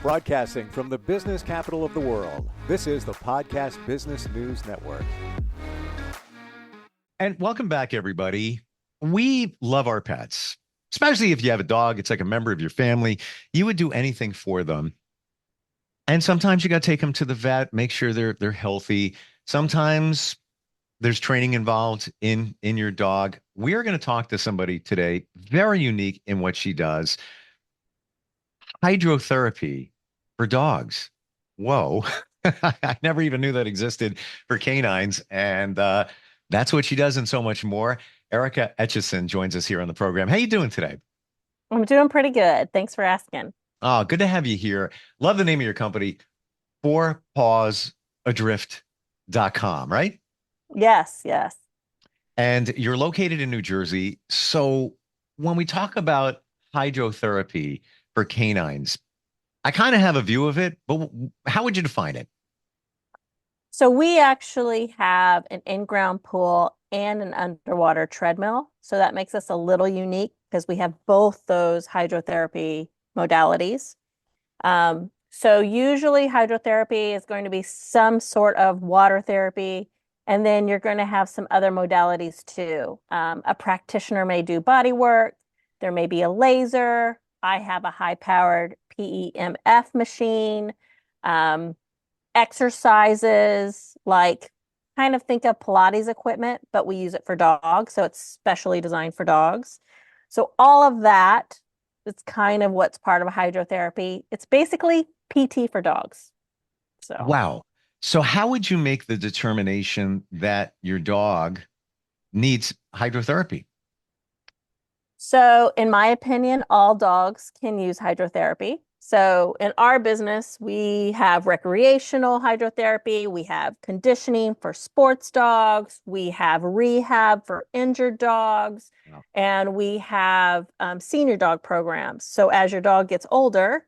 Broadcasting from the business capital of the world, this is the Podcast Business News Network. And welcome back, everybody. We love our pets, especially if you have a dog. It's like a member of your family. You would do anything for them. And sometimes you got to take them to the vet, make sure they're healthy. Sometimes there's training involved in your dog. We are going to talk to somebody today, very unique in what she does. Hydrotherapy for dogs. Whoa. I never even knew that existed for canines. And that's what she does and so much more. Erica Etchason joins us here on the program. How you doing today? I'm doing pretty good. Thanks for asking. Oh, good to have you here. Love the name of your company, for Paws Adrift.com, right? Yes, yes. And you're located in New Jersey. So when we talk about hydrotherapy for canines, I kind of have a view of it, but how would you define it? So we actually have an in-ground pool and an underwater treadmill. So that makes us a little unique because we have both those hydrotherapy modalities. So usually hydrotherapy is going to be some sort of water therapy, and then you're going to have some other modalities too. A practitioner may do body work. There may be a laser. I have a high-powered PEMF machine. Exercises, like kind of think of Pilates equipment, but we use it for dogs. So it's specially designed for dogs. So all of that is kind of what's part of a hydrotherapy. It's basically PT for dogs. So Wow. So how would you make the determination that your dog needs hydrotherapy? So in my opinion, all dogs can use hydrotherapy. So in our business, we have recreational hydrotherapy, we have conditioning for sports dogs, we have rehab for injured dogs, Wow. and we have senior dog programs. So as your dog gets older,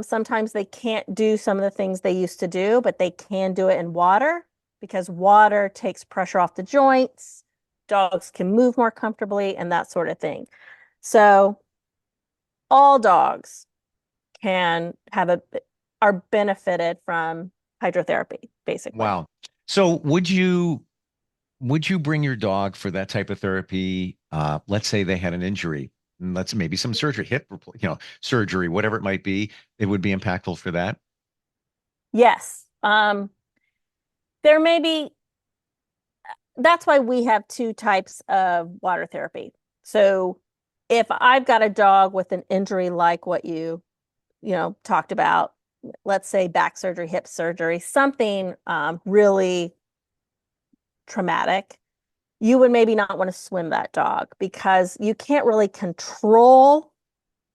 sometimes they can't do some of the things they used to do, but they can do it in water because water takes pressure off the joints. Dogs can move more comfortably and that sort of thing. So all dogs are benefited from hydrotherapy, basically. Wow. So would you bring your dog for that type of therapy? Let's say they had an injury, and let's maybe some surgery, surgery, whatever it might be. It would be impactful for that. Yes. There may be, that's why we have two types of water therapy. So if I've got a dog with an injury like what you talked about, let's say back surgery, hip surgery, something really traumatic, you would maybe not want to swim that dog because you can't really control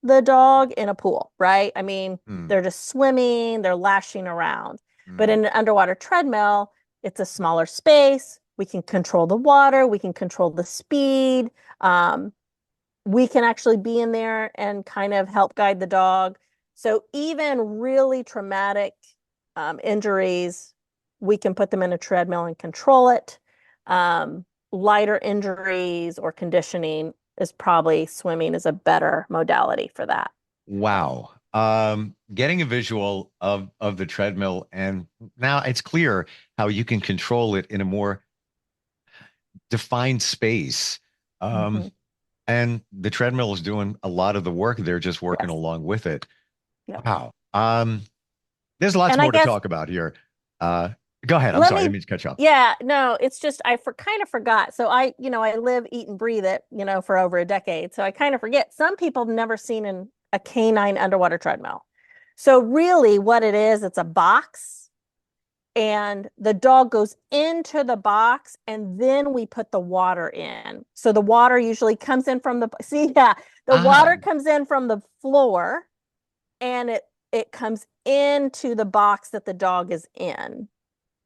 the dog in a pool, right? I mean, they're just swimming, they're lashing around. But in an underwater treadmill, it's a smaller space. We can control the water, we can control the speed. We can actually be in there and kind of help guide the dog. So even really traumatic injuries, we can put them in a treadmill and control it. Lighter injuries or conditioning is probably swimming is a better modality for that. Wow. Getting a visual of the treadmill, and now it's clear how you can control it in a more defined space. Mhm. And the treadmill is doing a lot of the work. They're just working Yes. along with it. Yep. Wow. There's lots And I more to guess talk about here. Go ahead. I'm let sorry. I me, didn't mean to cut you off. yeah, no, it's just kind of forgot. So I live, eat, and breathe it, for over a decade. So I kind of forget. Some people have never seen a canine underwater treadmill. So really what it is, it's a box and the dog goes into the box and then we put the water in. So the water usually comes in from the Ah, water comes in from the floor and it comes into the box that the dog is in.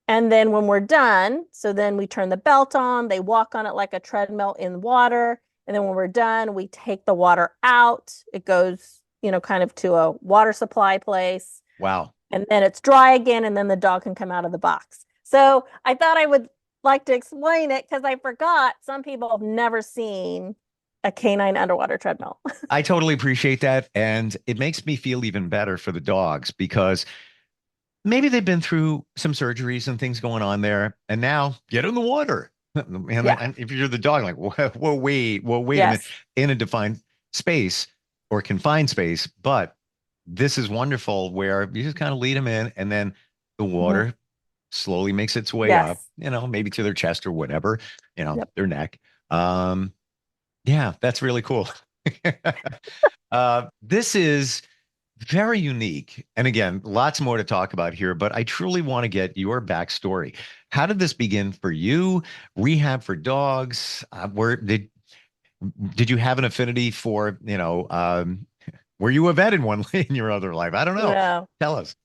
And then when we're done, so then we turn the belt on, they walk on it like a treadmill in water. And then when we're done, we take the water out. It goes, kind of to a water supply place. wow. And then it's dry again, and then the dog can come out of the box. So I thought I would like to explain it because I forgot some people have never seen a canine underwater treadmill. I totally appreciate that. And it makes me feel even better for the dogs because maybe they've been through some surgeries and things going on there. And now get in the water. Yeah. And if you're the dog, like, wait a minute, Yes. in a defined space or confined space. But this is wonderful where you just kind of lead them in and then the Mhm. water slowly makes its way up, Yes. maybe to their chest or whatever, Yep. their neck. Um, yeah, that's really cool. This is very unique. And again, lots more to talk about here, but I truly want to get your backstory. How did this begin for you? Rehab for dogs? Where did you have an affinity for, were you a vet in one in your other life? I don't know. Yeah. Tell us.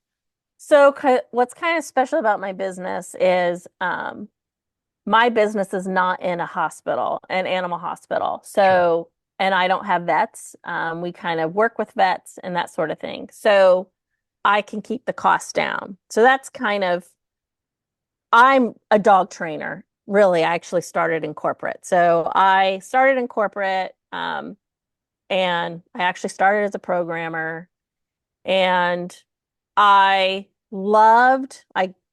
So what's kind of special about my business is my business is not in a hospital, an animal hospital. Sure. So, and I don't have vets. We kind of work with vets and that sort of thing. So I can keep the costs down. So that's kind of, I'm a dog trainer. Really, I actually started in corporate. So I started in corporate, and I actually started as a programmer. And I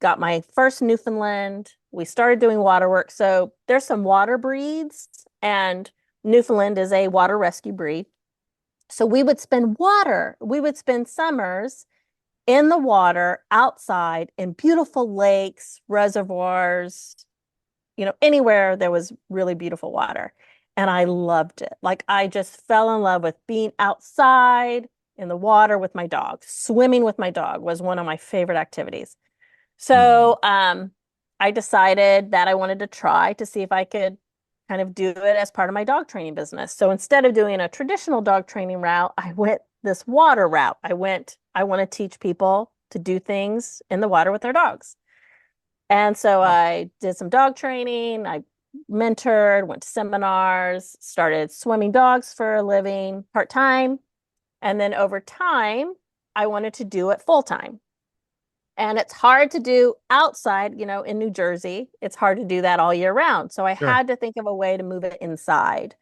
got my first Newfoundland. We started doing water work. So there's some water breeds, and Newfoundland is a water rescue breed. So we would spend summers in the water outside in beautiful lakes, reservoirs, anywhere there was really beautiful water. And I loved it. Like I just fell in love with being outside in the water with my dog. Swimming with my dog was one of my favorite activities. Mhm. So I decided that I wanted to try to see if I could kind of do it as part of my dog training business. So instead of doing a traditional dog training route, I went this water route. I want to teach people to do things in the water with their dogs. And so Wow. I did some dog training. I mentored, went to seminars, started swimming dogs for a living part time. And then over time, I wanted to do it full time. And it's hard to do outside, in New Jersey. It's hard to do that all year round. So I Sure. had to think of a way to move it inside.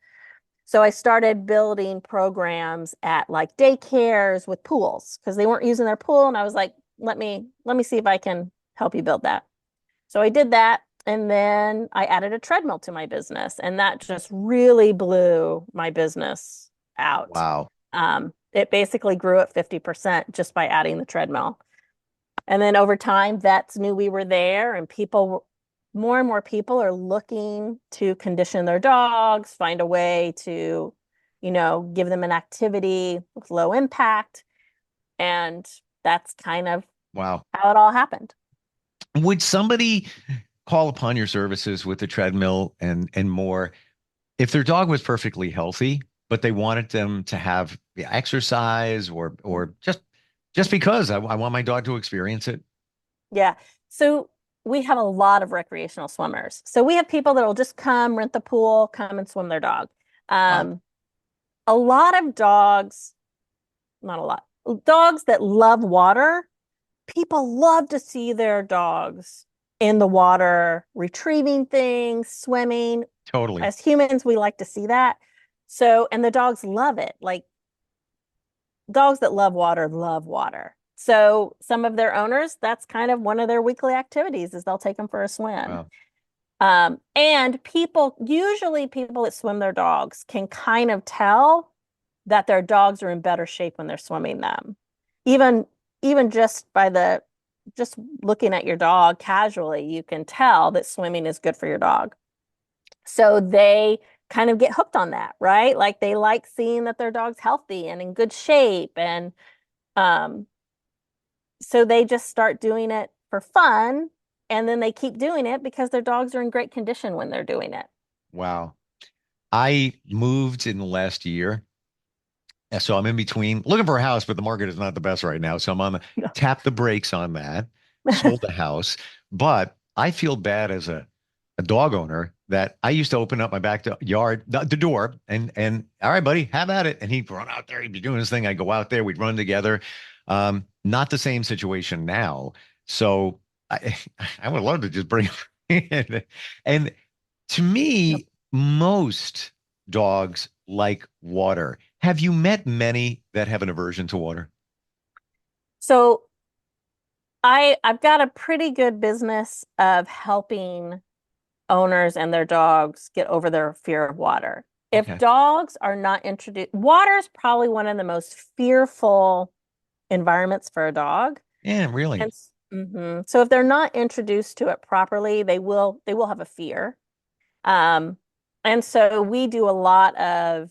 So I started building programs at like daycares with pools because they weren't using their pool. And I was like, let me see if I can help you build that. So I did that. And then I added a treadmill to my business. And that just really blew my business out. Wow. It basically grew at 50% just by adding the treadmill. And then over time, vets knew we were there, and more and more people are looking to condition their dogs, find a way to, give them an activity with low impact. And that's kind of Wow. how it all happened. Would somebody call upon your services with the treadmill and more if their dog was perfectly healthy, but they wanted them to have exercise or just because I want my dog to experience it? Yeah. So we have a lot of recreational swimmers. So we have people that will just come, rent the pool, come and swim their dog. Wow. A lot of dogs, not a lot, dogs that love water, people love to see their dogs in the water, retrieving things, swimming. Totally. As humans, we like to see that. So, and the dogs love it. Like dogs that love water love water. So some of their owners, that's kind of one of their weekly activities is they'll take them for a swim. Wow. And usually people that swim their dogs can kind of tell that their dogs are in better shape when they're swimming them. Even even just looking at your dog casually, you can tell that swimming is good for your dog. So they kind of get hooked on that, right? Like they like seeing that their dog's healthy and in good shape. And um, so they just start doing it for fun. And then they keep doing it because their dogs are in great condition when they're doing it. Wow. I moved in the last year. And so I'm in between looking for a house, but the market is not the best right now. So I'm on the tap the brakes on that, sold the house. But I feel bad as a dog owner that I used to open up my backyard, the door, and all right, buddy, have at it. And he'd run out there, he'd be doing his thing. I'd go out there, we'd run together. Not the same situation now. So I I would love to just bring him in. And to Yep. me, most dogs like water. Have you met many that have an aversion to water? So I've got a pretty good business of helping owners and their dogs get over their fear of water. If Okay. dogs are not introduced, water is probably one of the most fearful environments for a dog. Yeah, really. And so if they're not introduced to it properly, they will have a fear. Um, and so we do a lot of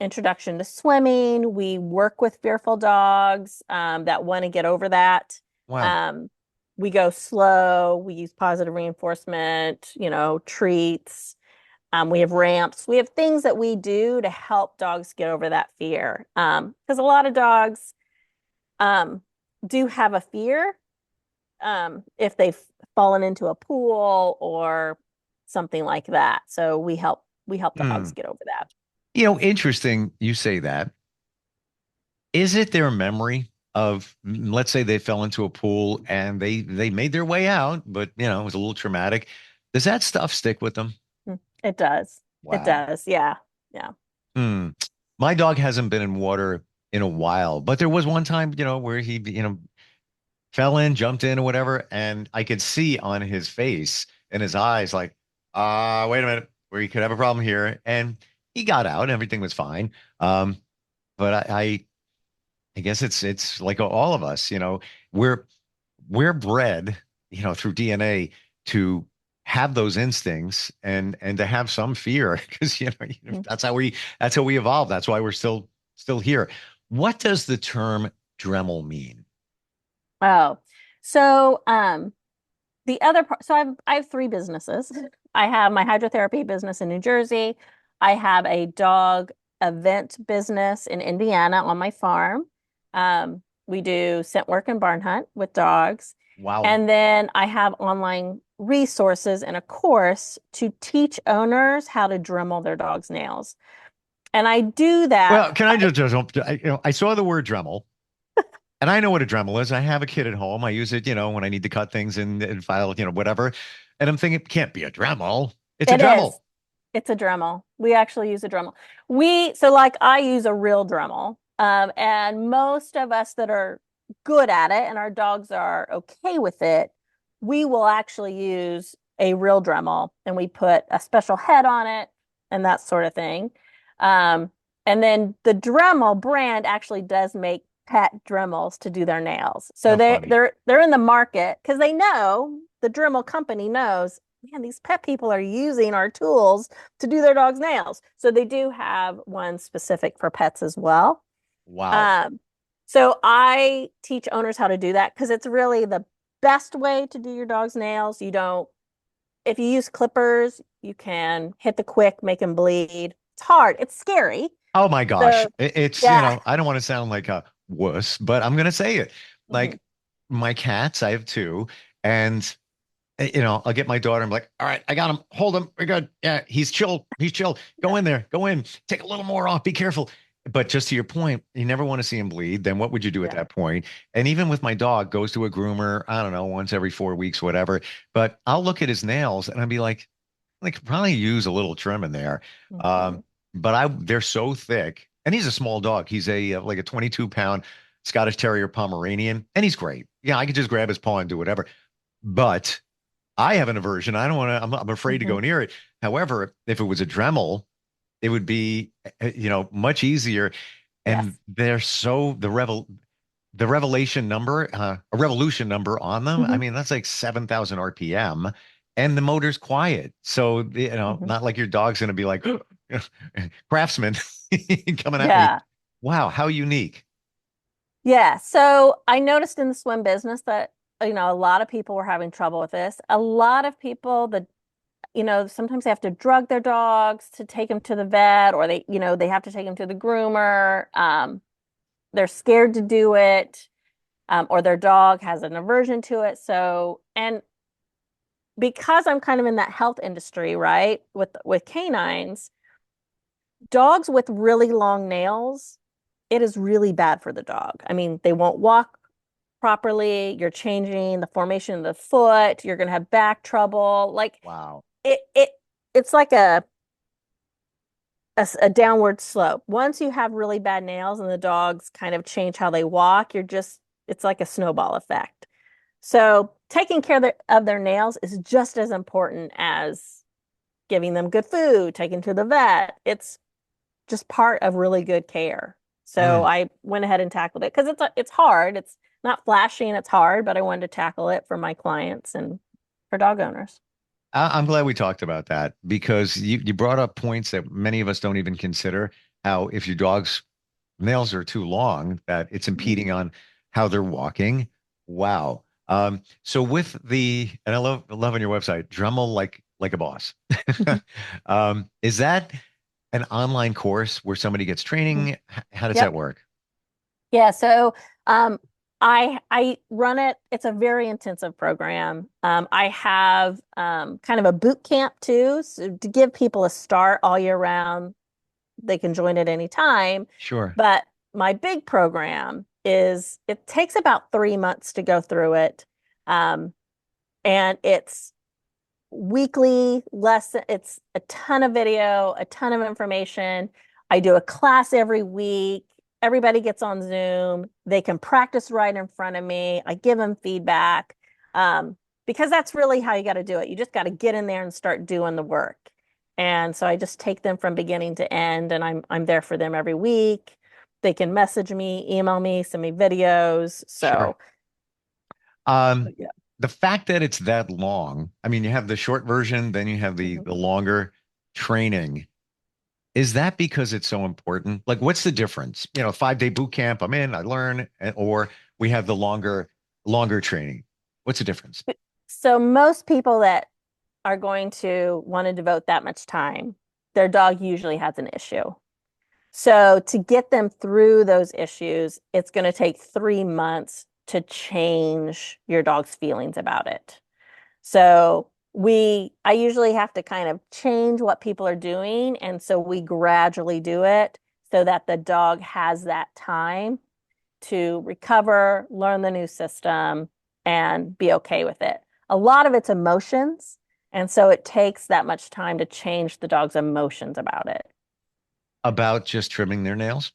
introduction to swimming. We work with fearful dogs that want to get over that. Wow. Um, we go slow. We use positive reinforcement, treats. We have ramps. We have things that we do to help dogs get over that fear. Because a lot of dogs um, do have a fear if they've fallen into a pool or something like that. So we help Hmm. dogs get over that. Interesting you say that. Is it their memory of, let's say they fell into a pool and they made their way out, but it was a little traumatic. Does that stuff stick with them? It does. It Wow. does. Yeah. Yeah. Hmm. My dog hasn't been in water in a while, but there was one time, where he, fell in, jumped in or whatever, and I could see on his face and his eyes like, wait a minute, we could have a problem here. And he got out, and everything was fine. But I guess it's like all of us, we're we're bred, through DNA to have those instincts and to have some fear because Mhm. that's how we evolved. That's why we're still here. What does the term Dremel mean? Oh, so the other part, so I have three businesses. I have my hydrotherapy business in New Jersey. I have a dog event business in Indiana on my farm. We do scent work and barn hunt with dogs. Wow. And then I have online resources and a course to teach owners how to Dremel their dog's nails. And I do that. Well, can I I saw the word Dremel. And I know what a Dremel is. I have a kid at home. I use it, when I need to cut things and file, whatever. And I'm thinking, it can't be a Dremel. It's a It is. Dremel. It's a Dremel. We actually use a Dremel. So like I use a real Dremel. And most of us that are good at it and our dogs are okay with it, we will actually use a real Dremel and we put a special head on it and that sort of thing. Um, and then the Dremel brand actually does make pet Dremels to do their nails. So How they funny. they're in the market because they know the Dremel company knows, man, these pet people are using our tools to do their dog's nails. So they do have one specific for pets as well. Wow. Um, so I teach owners how to do that because it's really the best way to do your dog's nails. If you use clippers, you can hit the quick, make them bleed. It's hard. It's scary. Oh my gosh. So It's, yeah. I don't want to sound like a wuss, but I'm going to say it. Mhm. Like my cats, I have two, and I'll get my daughter. I'm like, all right, I got him. Hold him. We're good. Yeah, he's chill. He's chill. Go in there. Go in. Take a little more off. Be careful. But just to your point, you never want to see him bleed. Then what would you do at Yeah. that point? And even with my dog, goes to a groomer, I don't know, once every 4 weeks, whatever. But I'll look at his nails and I'll be like, I could probably use a little trim in there. Mhm. But they're so thick. And he's a small dog. He's like a 22-pound Scottish Terrier Pomeranian, and he's great. Yeah, I could just grab his paw and do whatever. But I have an aversion. I don't want to, I'm afraid to Mhm. go near it. However, if it was a Dremel, it would be, much easier. And Yes. they're so the revelation number, a revolution number on them. I Mhm. mean, that's like 7,000 RPM and the motor's quiet. So, Mhm. not like your dog's going to be like, craftsman coming at me. Yeah. Wow, how unique. Yeah. So I noticed in the swim business that, a lot of people were having trouble with this. A lot of people that, sometimes they have to drug their dogs to take them to the vet or they have to take them to the groomer. They're scared to do it, or their dog has an aversion to it. So, and because I'm kind of in that health industry, right, with canines, dogs with really long nails, it is really bad for the dog. I mean, they won't walk properly. You're changing the formation of the foot. You're going to have back trouble. Like Wow. it it's like a a downward slope. Once you have really bad nails and the dogs kind of change how they walk, it's like a snowball effect. So taking care of their nails is just as important as giving them good food, taking to the vet. It's just part of really good care. So I went ahead and tackled it because it's hard. It's not flashy and it's hard, but I wanted to tackle it for my clients and for dog owners. I'm glad we talked about that because you brought up points that many of us don't even consider. How if your dog's nails are too long, that it's impeding on how they're walking. Wow. So with and I love on your website, Dremel like a boss. Is that an online course where somebody gets training? How does that work? Yeah, so I run it. It's a very intensive program. I have kind of a boot camp too, so to give people a start all year round. They can join at any time. Sure. But my big program it takes about 3 months to go through it. And it's weekly lesson. It's a ton of video, a ton of information. I do a class every week. Everybody gets on Zoom. They can practice right in front of me. I give them feedback because that's really how you got to do it. You just got to get in there and start doing the work. And so I just take them from beginning to end, and I'm there for them every week. They can message me, email me, send me videos. So, sure. The fact that it's that long, I mean, you have the short version, then you have the longer training. Is that because it's so important? Like, what's the difference? 5-day boot camp, I'm in, I learn, or we have the longer training. What's the difference? So most people that are going to want to devote that much time, their dog usually has an issue. So to get them through those issues, it's going to take 3 months to change your dog's feelings about it. So I usually have to kind of change what people are doing. And so we gradually do it so that the dog has that time to recover, learn the new system, and be okay with it. A lot of it's emotions. And so it takes that much time to change the dog's emotions about it. About just trimming their nails?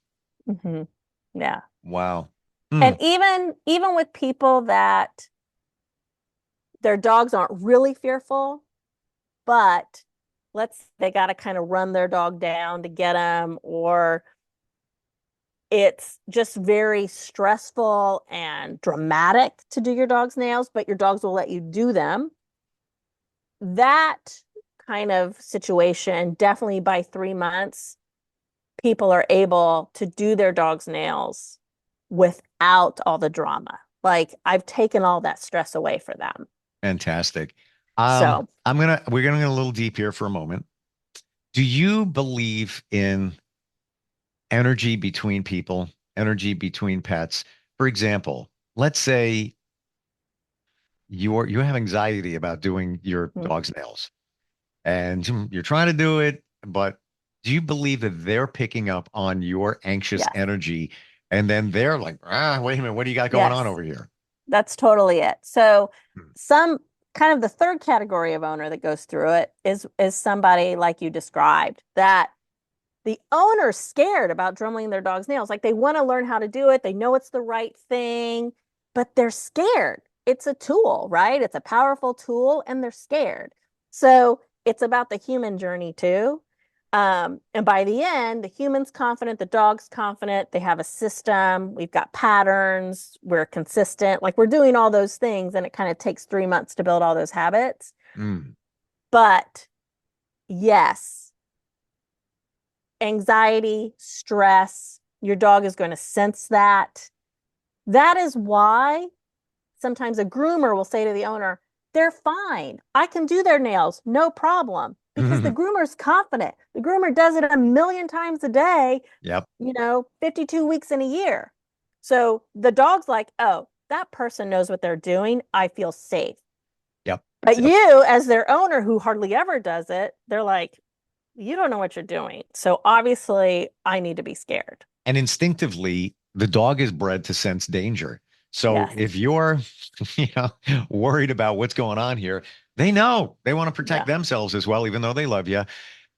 Yeah. Wow. And even with people that their dogs aren't really fearful, but they got to kind of run their dog down to get them, or it's just very stressful and dramatic to do your dog's nails, but your dogs will let you do them. That kind of situation, definitely by 3 months, people are able to do their dog's nails without all the drama. Like I've taken all that stress away for them. Fantastic. So we're going to get a little deep here for a moment. Do you believe in energy between people, energy between pets? For example, let's say you have anxiety about doing your dog's nails and you're trying to do it, but do you believe that they're picking up on your anxious energy and then they're like, wait a minute, what do you got going on over here? That's totally it. So some kind of the third category of owner that goes through it is somebody like you described, that the owner's scared about drumming their dog's nails. Like they want to learn how to do it. They know it's the right thing, but they're scared. It's a tool, right? It's a powerful tool and they're scared. So it's about the human journey too. And by the end, the human's confident, the dog's confident, they have a system, we've got patterns, we're consistent, like we're doing all those things, and it kind of takes 3 months to build all those habits. But yes, anxiety, stress, your dog is going to sense that. That is why sometimes a groomer will say to the owner, they're fine. I can do their nails, no problem. Because the groomer's confident. The groomer does it 1,000,000 times a day. 52 weeks in a year. So the dog's like, oh, that person knows what they're doing. I feel safe. But you, as their owner who hardly ever does it, they're like, you don't know what you're doing. So obviously I need to be scared. And instinctively, the dog is bred to sense danger. So if you're, worried about what's going on here, they know they want to protect themselves as well, even though they love you.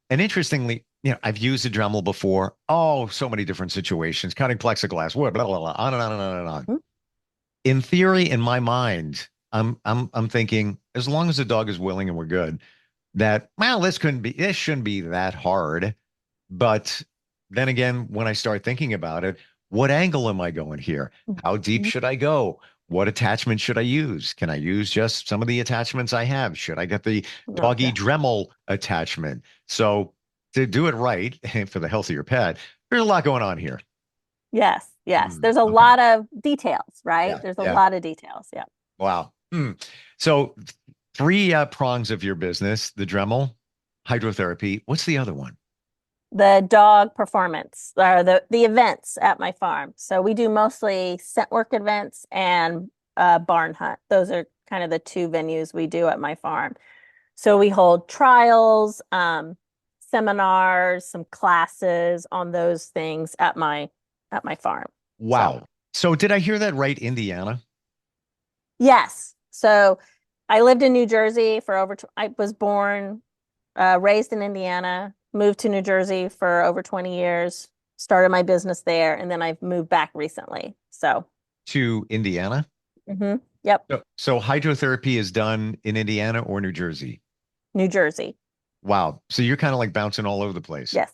And interestingly, I've used a Dremel before. Oh, so many different situations, cutting plexiglass, wood, blah, blah, blah, on and on and on and on. Mhm. In theory, in my mind, I'm thinking as long as the dog is willing and we're good, that well, this shouldn't be that hard. But then again, when I start thinking about it, what angle am I going here? How deep Mhm. should I go? What attachment should I use? Can I use just some of the attachments I have? Should I get the doggy Okay. Dremel attachment? So to do it right for the health of your pet, there's a lot going on here. Yes, yes. There's a Okay. lot of details, right? Yeah. There's a Yeah. lot of details. Yeah. Wow. So three prongs of your business, the Dremel, hydrotherapy. What's the other one? The dog performance or the events at my farm. So we do mostly scent work events and barn hunt. Those are kind of the two venues we do at my farm. So we hold trials, seminars, some classes on those things at my farm. So Wow. So did I hear that right, Indiana? yes. So I lived in New Jersey for I was born, raised in Indiana, moved to New Jersey for over 20 years, started my business there, and then I've moved back recently. So, To Indiana? yep, So hydrotherapy is done in Indiana or New Jersey? New Jersey. Wow. So you're kind of like bouncing all over the place. Yes,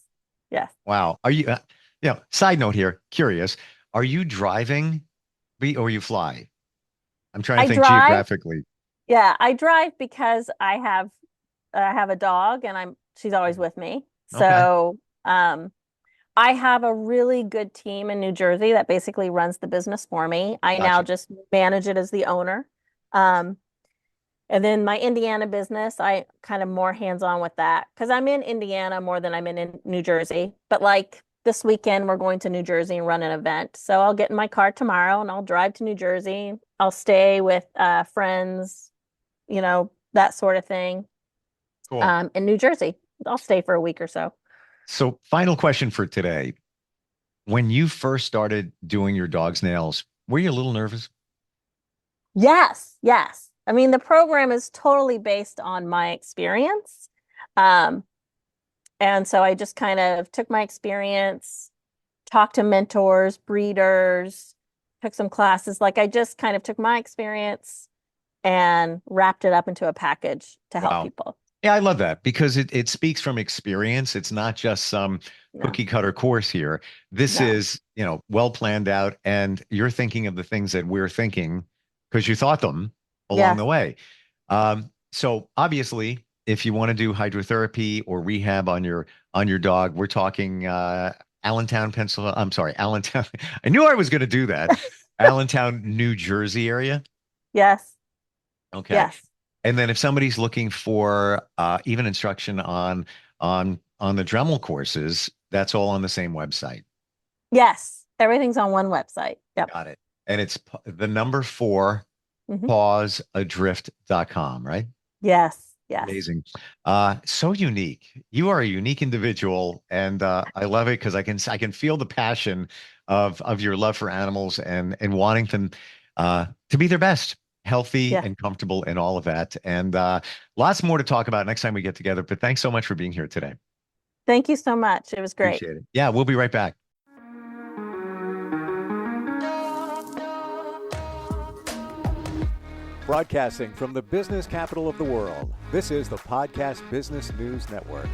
yes. Wow. Are you, side note here, curious, are you driving or you fly? I'm trying to I think drive. geographically. Yeah, I drive because I have a dog and she's always with me. Okay. So, I have a really good team in New Jersey that basically runs the business for me. I now Gotcha. just manage it as the owner. Um, and then my Indiana business, I kind of more hands-on with that because I'm in Indiana more than I'm in New Jersey. But like this weekend, we're going to New Jersey and run an event. So I'll get in my car tomorrow and I'll drive to New Jersey. I'll stay with friends, that sort of thing, Cool. in New Jersey. I'll stay for a week or so. So final question for today. When you first started doing your dog's nails, were you a little nervous? Yes, yes. I mean, the program is totally based on my experience. Um, and so I just kind of took my experience, talked to mentors, breeders, took some classes. Like I just kind of took my experience and wrapped it up into a package to help Wow. people. Yeah, I love that because it speaks from experience. It's not just some No, cookie cutter course here. This no. is, well planned out, and you're thinking of the things that we're thinking because you thought them along Yes, the way. So obviously, if you want to do hydrotherapy or rehab on your dog, we're talking Allentown, Pennsylvania. I'm sorry, Allentown. I knew I was going to do that. Allentown, New Jersey area. yes, Okay. yes, And then if somebody's looking for even instruction on the Dremel courses, that's all on the same website. yes. Everything's on one website. Yep. Got it. And it's the number 4 Hmm. pawsadrift.com, right? Yes, yes. Amazing. So unique. You are a unique individual, and I love it because I can feel the passion of your love for animals and wanting them to be their best, healthy Yes. and comfortable, and all of that. And lots more to talk about next time we get together. But thanks so much for being here today. Thank you so much. It was great. Appreciate it. Yeah, we'll be right back. Broadcasting from the business capital of the world, this is the Podcast Business News Network.